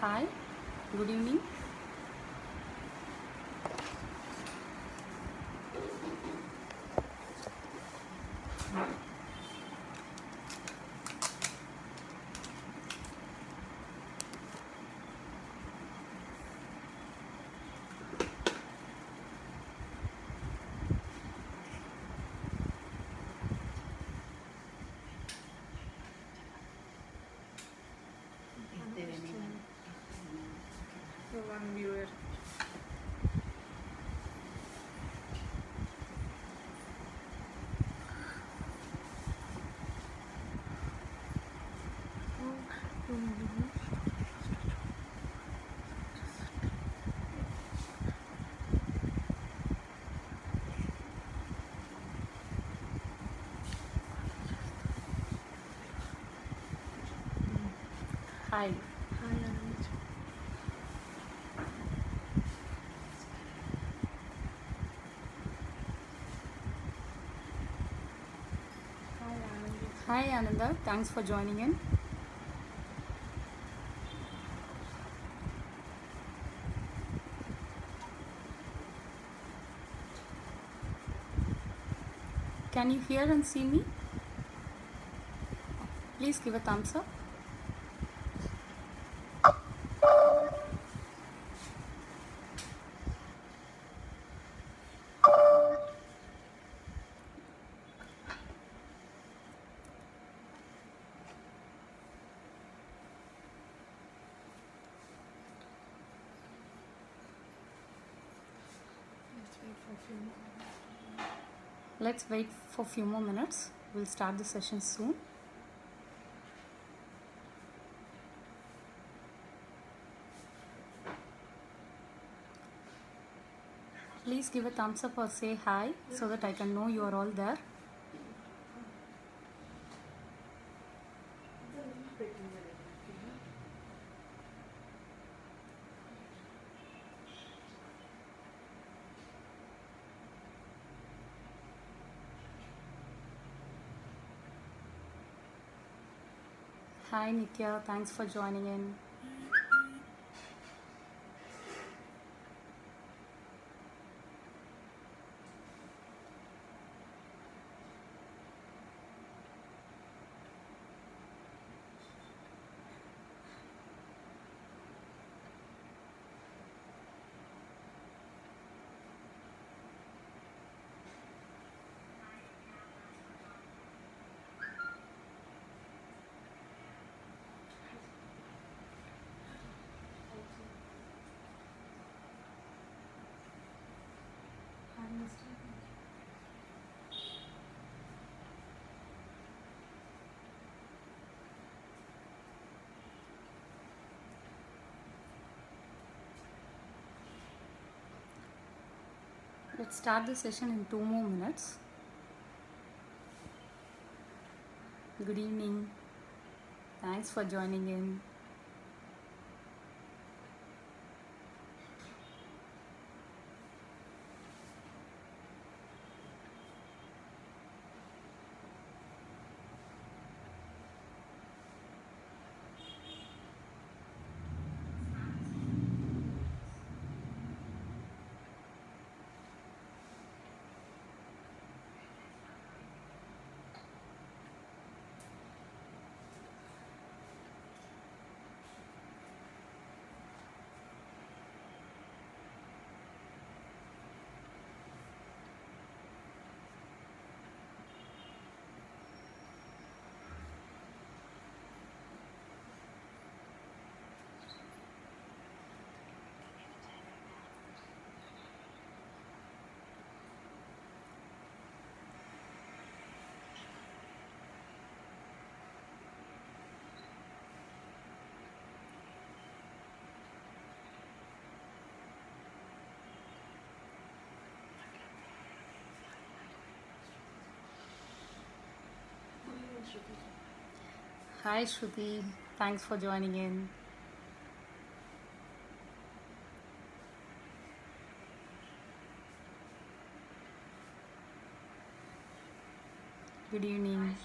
Hi, good evening. Is there anyone? One viewer. Hi. Hi Anand. Hi Anand. Hi, Ananda. Thanks for joining in. Can you hear and see me? Please give a thumbs up. Let's wait for a few more minutes. Let's wait for a few more minutes. We'll start the session soon. Please give a thumbs up or say hi so that I can know you are all there. Hi, Nitya. Thanks for joining in. Let's start the session in 2 more minutes. Good evening. Thanks for joining in. Hi, Shruti. Thanks for joining in. Good evening.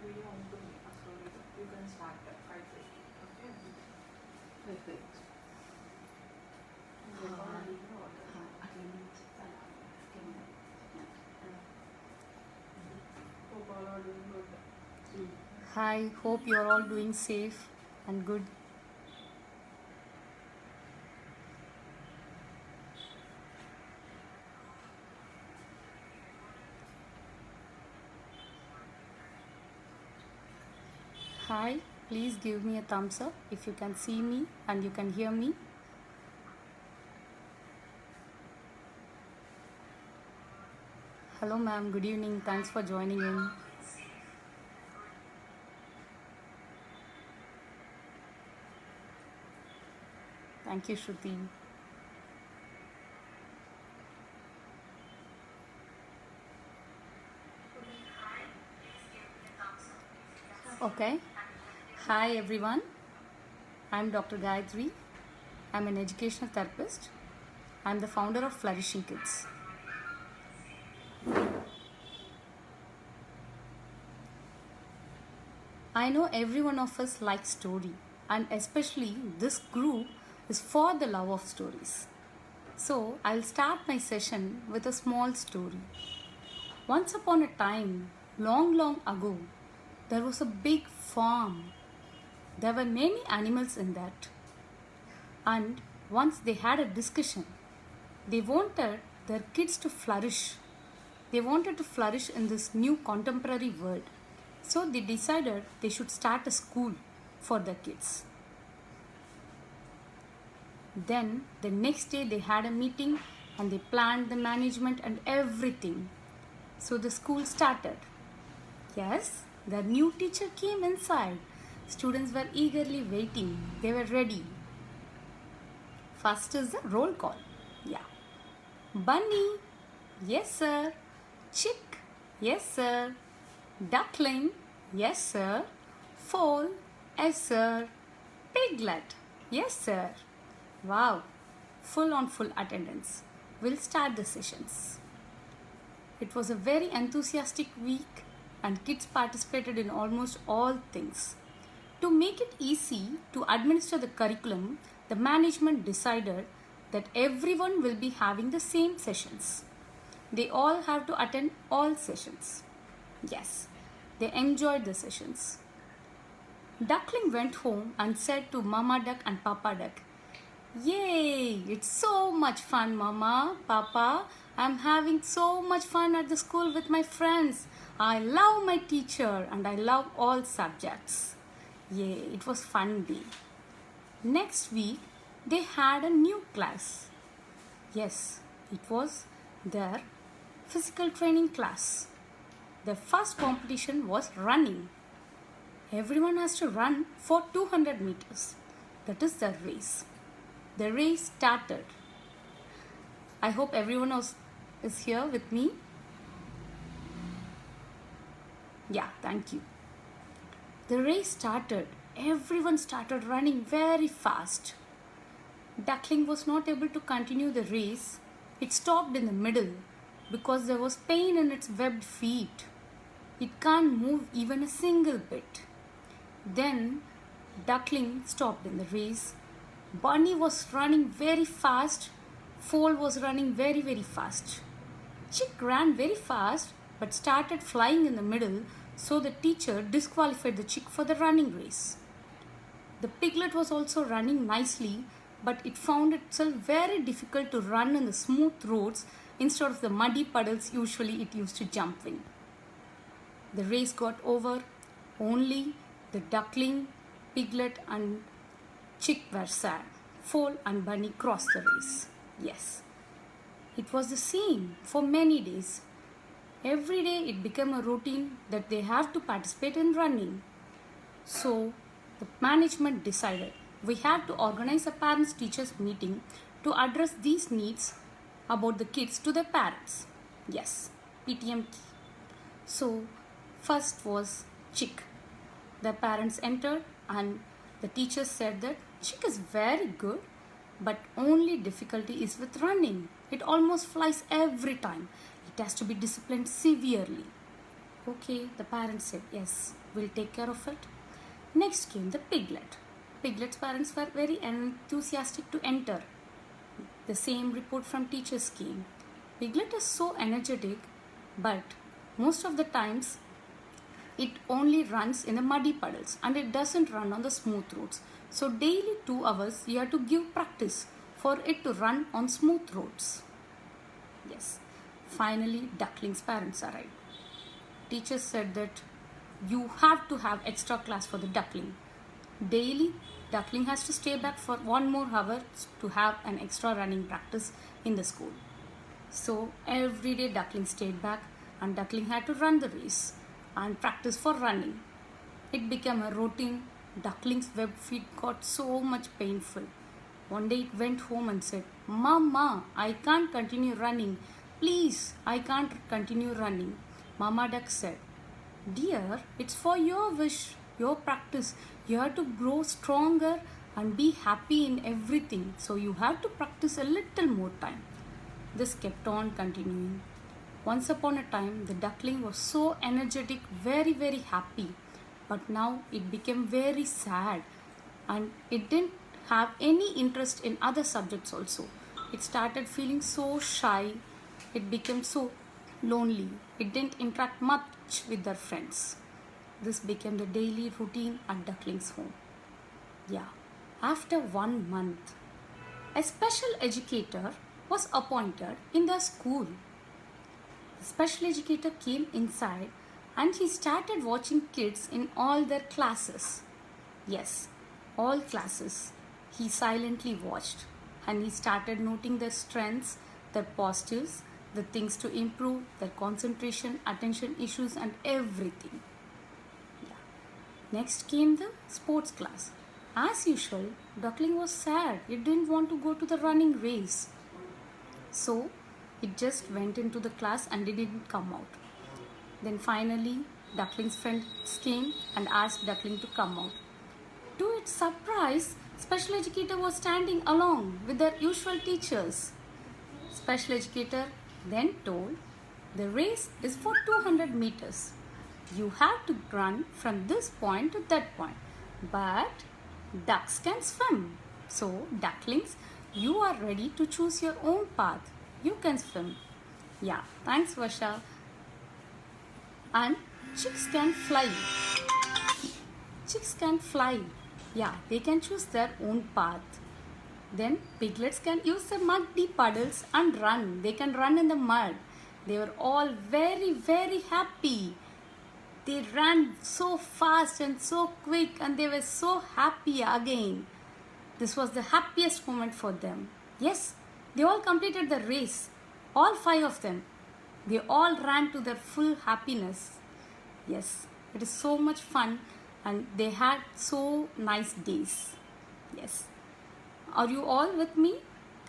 Video ఉంటుంది ఆ స్టోరీలో you can start 5:50 okay Perfect. hope all are doing good. Hi, hope you're all doing safe and good. Hi, please give me a thumbs up if you can see me and you can hear me. Hello ma'am, good evening. Thanks for joining in. Thank you, Shruti. Okay. Hi everyone. I'm Dr. Gayatri. I'm an educational therapist. I'm the founder of Flourishing Kids. I know every one of us likes story, and especially this group is for the love of stories. So I'll start my session with a small story. Once upon a time, long ago, there was a big farm. There were many animals in that. And once they had a discussion. They wanted their kids to flourish. They wanted to flourish in this new contemporary world. So they decided they should start a school for their kids. Then the next day they had a meeting and they planned the management and everything. So the school started. Yes, the new teacher came inside. Students were eagerly waiting. They were ready. First is the roll call. Yeah. Bunny. Yes, sir. Chick. Yes, sir. Duckling. Yes, sir. Foal. Yes, sir. Piglet. Yes, sir. Wow. Full attendance. We'll start the sessions. It was a very enthusiastic week and kids participated in almost all things. To make it easy to administer the curriculum, the management decided that everyone will be having the same sessions. They all have to attend all sessions. Yes, they enjoyed the sessions. Duckling went home and said to Mama Duck and Papa Duck, "Yay! It's so much fun, Mama, Papa. I'm having so much fun at the school with my friends. I love my teacher and I love all subjects. Yay! It was fun day." Next week, they had a new class. Yes, it was their physical training class. The first competition was running. Everyone has to run for 200 meters. That is the race. The race started. I hope everyone is here with me. Yeah, thank you. The race started. Everyone started running very fast. Duckling was not able to continue the race. It stopped in the middle because there was pain in its webbed feet. It can't move even a single bit. Then Duckling stopped in the race. Bunny was running very fast. Foal was running very fast. Chick ran very fast but started flying in the middle, so the teacher disqualified the chick for the running race. The piglet was also running nicely, but it found itself very difficult to run in the smooth roads instead of the muddy puddles usually it used to jump in. The race got over. Only the duckling, piglet and chick were sad. Foal and bunny crossed the race. Yes, it was the same for many days. Every day it became a routine that they have to participate in running. So the management decided we have to organize a parents-teachers meeting to address these needs about the kids to their parents. Yes, PTM. So first was Chick. The parents entered and the teachers said that Chick is very good, but only difficulty is with running. It almost flies every time. It has to be disciplined severely. Okay, the parents said, yes, we'll take care of it. Next came the piglet. Piglet's parents were very enthusiastic to enter. The same report from teachers came. Piglet is so energetic, but most of the times it only runs in the muddy puddles and it doesn't run on the smooth roads. So daily 2 hours you have to give practice for it to run on smooth roads. Yes. Finally, duckling's parents arrived. Teachers said that you have to have extra class for the duckling. Daily, duckling has to stay back for 1 more hour to have an extra running practice in the school. So every day duckling stayed back and duckling had to run the race and practice for running. It became a routine. Duckling's web feet got so much painful. One day it went home and said, Mama, I can't continue running. Please, I can't continue running. Mama duck said, Dear, it's for your wish, your practice. You have to grow stronger and be happy in everything. So you have to practice a little more time. This kept on continuing. Once upon a time, the duckling was so energetic, very, very happy. But now it became very sad and it didn't have any interest in other subjects also. It started feeling so shy. It became so lonely. It didn't interact much with their friends. This became the daily routine at duckling's home. Yeah. After 1 month, a special educator was appointed in the school. The special educator came inside and he started watching kids in all their classes. Yes, all classes. He silently watched and he started noting their strengths, their positives, the things to improve, their concentration, attention issues and everything. Yeah. Next came the sports class. As usual, duckling was sad. It didn't want to go to the running race. So, it just went into the class and it didn't come out. Then finally, duckling's friends came and asked duckling to come out. To its surprise, special educator was standing along with their usual teachers. Special educator then told, the race is for 200 meters. You have to run from this point to that point. But ducks can swim. So, ducklings, you are ready to choose your own path. You can swim. Yeah, thanks Varsha. And chicks can fly. Chicks can fly. Yeah, they can choose their own path. Then piglets can use the muddy puddles and run. They can run in the mud. They were all very, very happy. They ran so fast and so quick and they were so happy again. This was the happiest moment for them. Yes, they all completed the race. All 5 of them. They all ran to their full happiness. Yes, it is so much fun and they had so nice days. Yes. Are you all with me?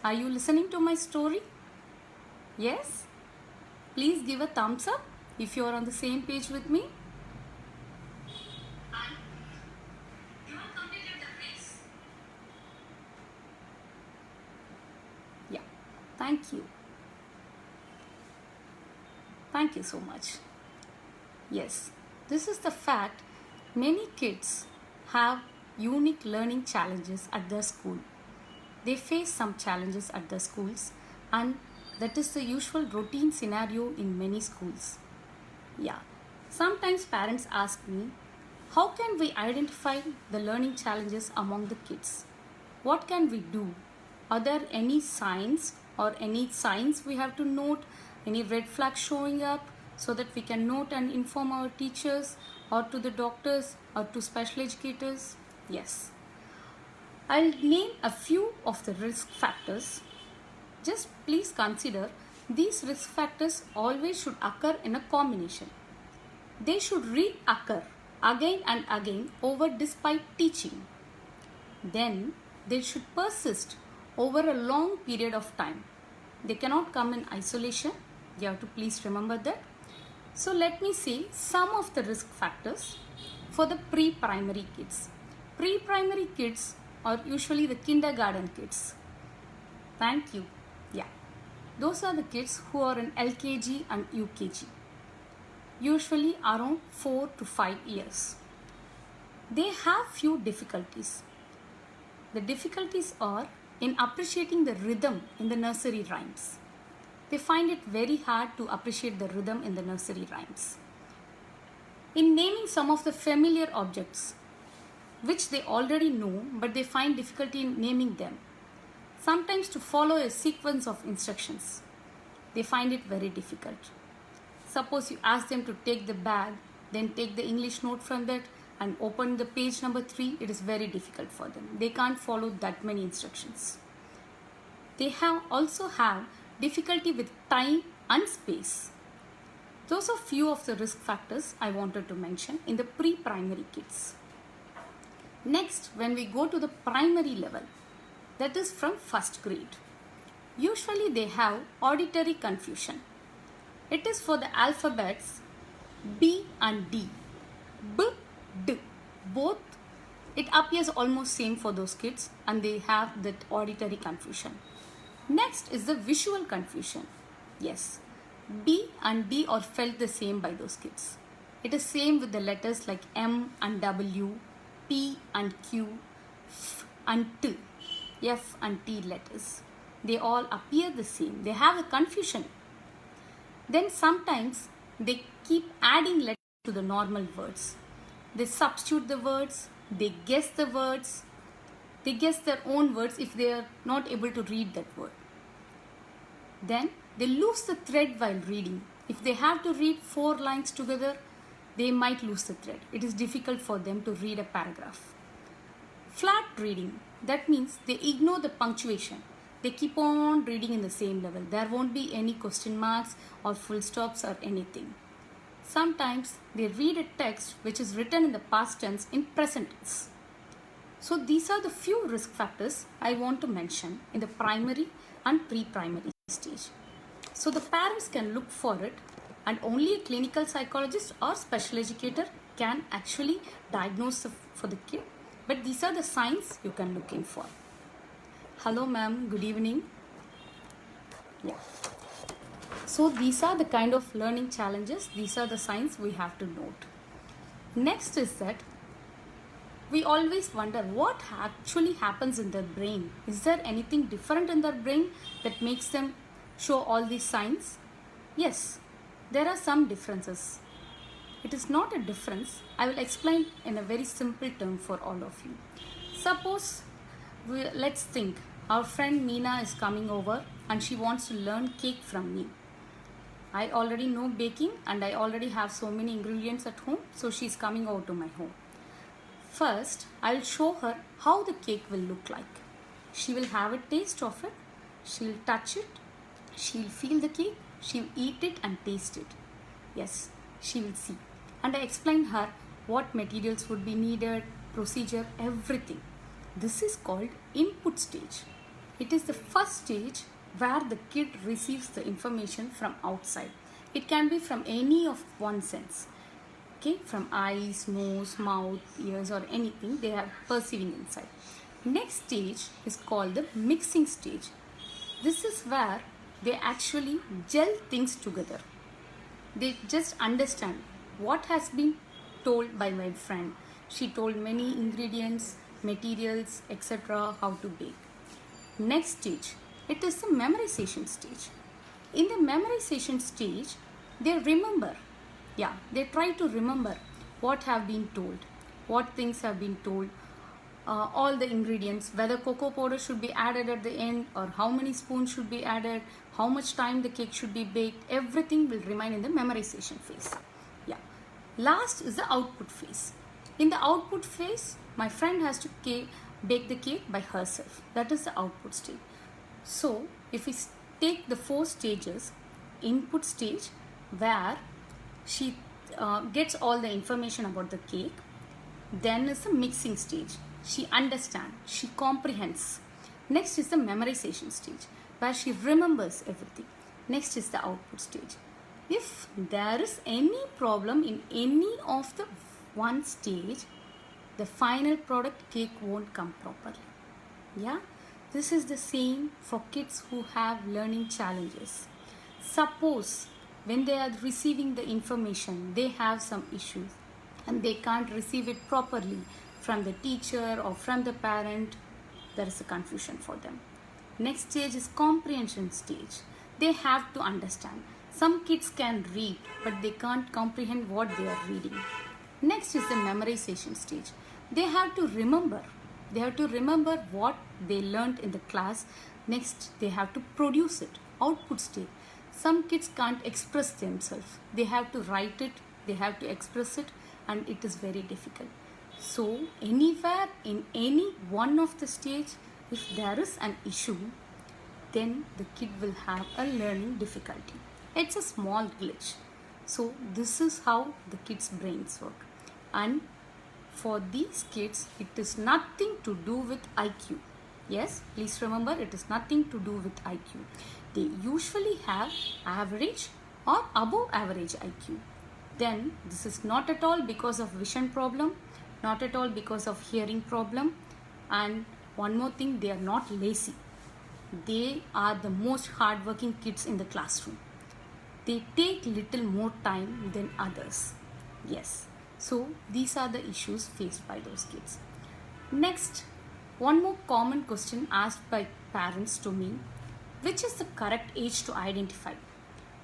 Are you listening to my story? Yes? Please give a thumbs up if you are on the same page with me. Yeah. Thank you. Thank you so much. Yes, this is the fact. Many kids have unique learning challenges at their school. They face some challenges at their schools and that is the usual routine scenario in many schools. Yeah. Sometimes parents ask me, how can we identify the learning challenges among the kids? What can we do? Are there any signs we have to note? Any red flags showing up so that we can note and inform our teachers or to the doctors or to special educators? Yes. I'll name a few of the risk factors. Just please consider these risk factors always should occur in a combination. They should reoccur again and again over despite teaching. Then they should persist over a long period of time. They cannot come in isolation. You have to please remember that. So let me say some of the risk factors for the pre-primary kids. Pre-primary kids are usually the kindergarten kids. Thank you. Yeah. Those are the kids who are in LKG and UKG. usually around 4 to 5 years. They have few difficulties. The difficulties are in appreciating the rhythm in the nursery rhymes. They find it very hard to appreciate the rhythm in the nursery rhymes. In naming some of the familiar objects, which they already know but they find difficulty in naming them. Sometimes to follow a sequence of instructions, they find it very difficult. Suppose you ask them to take the bag, then take the English note from that and open the page number 3, it is very difficult for them. They can't follow that many instructions. They also have difficulty with time and space. Those are few of the risk factors I wanted to mention in the pre-primary kids. Next, when we go to the primary level, that is from first grade, usually they have auditory confusion. It is for the alphabets B and D. B, D. Both, it appears almost same for those kids and they have that auditory confusion. Next is the visual confusion. Yes, B and D are felt the same by those kids. It is same with the letters like M and W, P and Q, F and T, F and T letters. They all appear the same. They have a confusion. Then sometimes they keep adding letters to the normal words. They substitute the words, they guess the words, they guess their own words if they are not able to read that word. Then they lose the thread while reading. If they have to read 4 lines together, they might lose the thread. It is difficult for them to read a paragraph. Flat reading, that means they ignore the punctuation. They keep on reading in the same level. There won't be any question marks or full stops or anything. Sometimes they read a text which is written in the past tense in present tense. So these are the few risk factors I want to mention in the primary and pre-primary stage. So the parents can look for it and only a clinical psychologist or special educator can actually diagnose for the kid. But these are the signs you can look in for. Hello ma'am, good evening. Yeah. So these are the kind of learning challenges. These are the signs we have to note. Next is that we always wonder what actually happens in their brain. Is there anything different in their brain that makes them show all these signs? Yes, there are some differences. It is not a difference. I will explain in a very simple term for all of you. Suppose, let's think, our friend Meena is coming over and she wants to learn cake from me. I already know baking and I already have so many ingredients at home, so she's coming over to my home. First, I'll show her how the cake will look like. She will have a taste of it, she'll touch it, she'll feel the cake, she'll eat it and taste it. Yes, she will see. And I explain her what materials would be needed, procedure, everything. This is called input stage. It is the first stage where the kid receives the information from outside. It can be from any of one sense. Okay, from eyes, nose, mouth, ears or anything they are perceiving inside. Next stage is called the mixing stage. This is where they actually gel things together. They just understand what has been told by my friend. She told many ingredients, materials, etc. how to bake. Next stage, it is the memorization stage. In the memorization stage, they remember. They try to remember what have been told, what things have been told, all the ingredients, whether cocoa powder should be added at the end or how many spoons should be added, how much time the cake should be baked, everything will remain in the memorization phase. Last is the output phase. In the output phase, my friend has to bake the cake by herself. That is the output stage. So, if we take the 4 stages, input stage where she gets all the information about the cake, then is the mixing stage. She understands, she comprehends. Next is the memorization stage where she remembers everything. Next is the output stage. If there is any problem in any of the one stage, the final product cake won't come properly. This is the same for kids who have learning challenges. Suppose when they are receiving the information, they have some issues and they can't receive it properly from the teacher or from the parent. There is a confusion for them. Next stage is comprehension stage. They have to understand. Some kids can read, but they can't comprehend what they are reading. Next is the memorization stage. They have to remember. They have to remember what they learned in the class. Next, they have to produce it. Output stage. Some kids can't express themselves. They have to write it, they have to express it, and it is very difficult. So, anywhere in any one of the stage, if there is an issue, then the kid will have a learning difficulty. It's a small glitch. So, this is how the kids' brains work. And for these kids, it is nothing to do with IQ. Yes, please remember, it is nothing to do with IQ. They usually have average or above average IQ. Then this is not at all because of vision problem, not at all because of hearing problem. And one more thing, they are not lazy. They are the most hardworking kids in the classroom. They take little more time than others. Yes. So these are the issues faced by those kids. Next, one more common question asked by parents to me: which is the correct age to identify?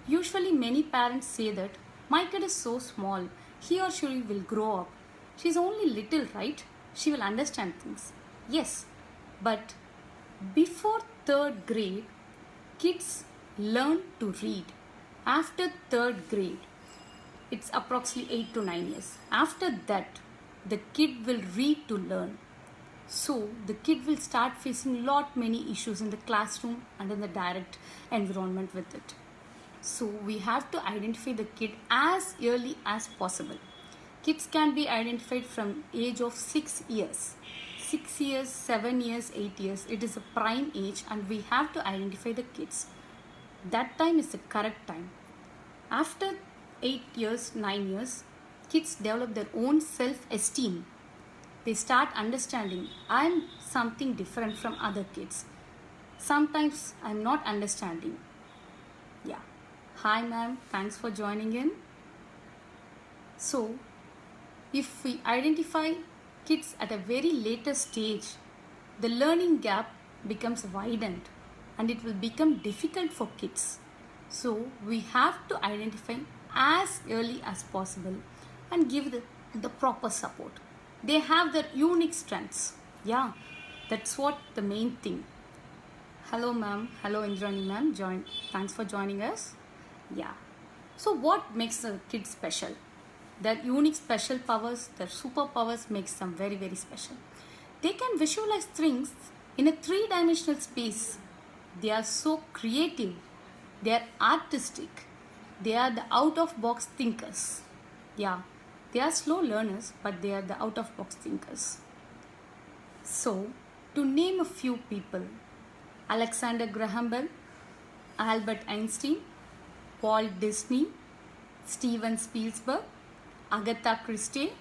Usually many parents say that my kid is so small, he or she will grow up. She's only little, right? She will understand things. Yes, but before 3rd grade, kids learn to read. After 3rd grade, it's approximately 8 to 9 years. After that, the kid will read to learn. So the kid will start facing many issues in the classroom and in the direct environment with it. So we have to identify the kid as early as possible. Kids can be identified from age of 6 years. 6 years, 7 years, 8 years. It is a prime age and we have to identify the kids. That time is the correct time. After 8 years, 9 years, kids develop their own self-esteem. They start understanding, I am something different from other kids. Sometimes I am not understanding. Yeah. Hi ma'am, thanks for joining in. So, if we identify kids at a very later stage, the learning gap becomes widened and it will become difficult for kids. So, we have to identify as early as possible and give the proper support. They have their unique strengths. Yeah, that's what the main thing. Hello ma'am, hello Indrani ma'am, thanks for joining us. Yeah, so what makes the kids special? Their unique special powers, their superpowers makes them very, very special. They can visualize things in a 3-dimensional space. They are so creative. They are artistic. They are the out-of-box thinkers. Yeah, they are slow learners, but they are the out-of-box thinkers. So, to name a few people: Alexander Graham Bell, Albert Einstein, Walt Disney, Steven Spielberg, Agatha Christie,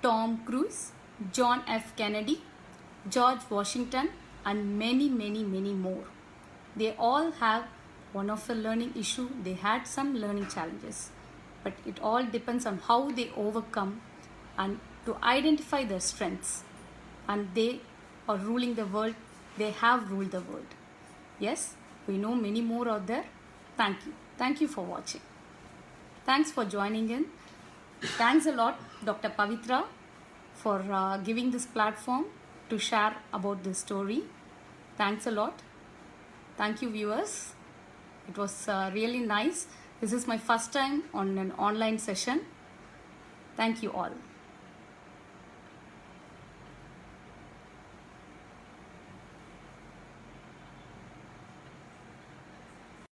Tom Cruise, John F. Kennedy, George Washington, and many, many, many more. They all have one of a learning issue. They had some learning challenges, but it all depends on how they overcome and to identify their strengths. And they are ruling the world. They have ruled the world. Yes, we know many more out there. Thank you. Thank you for watching. Thanks for joining in. Thanks a lot, Dr. Pavitra, for giving this platform to share about this story. Thanks a lot. Thank you, viewers. It was really nice. This is my first time on an online session. Thank you all.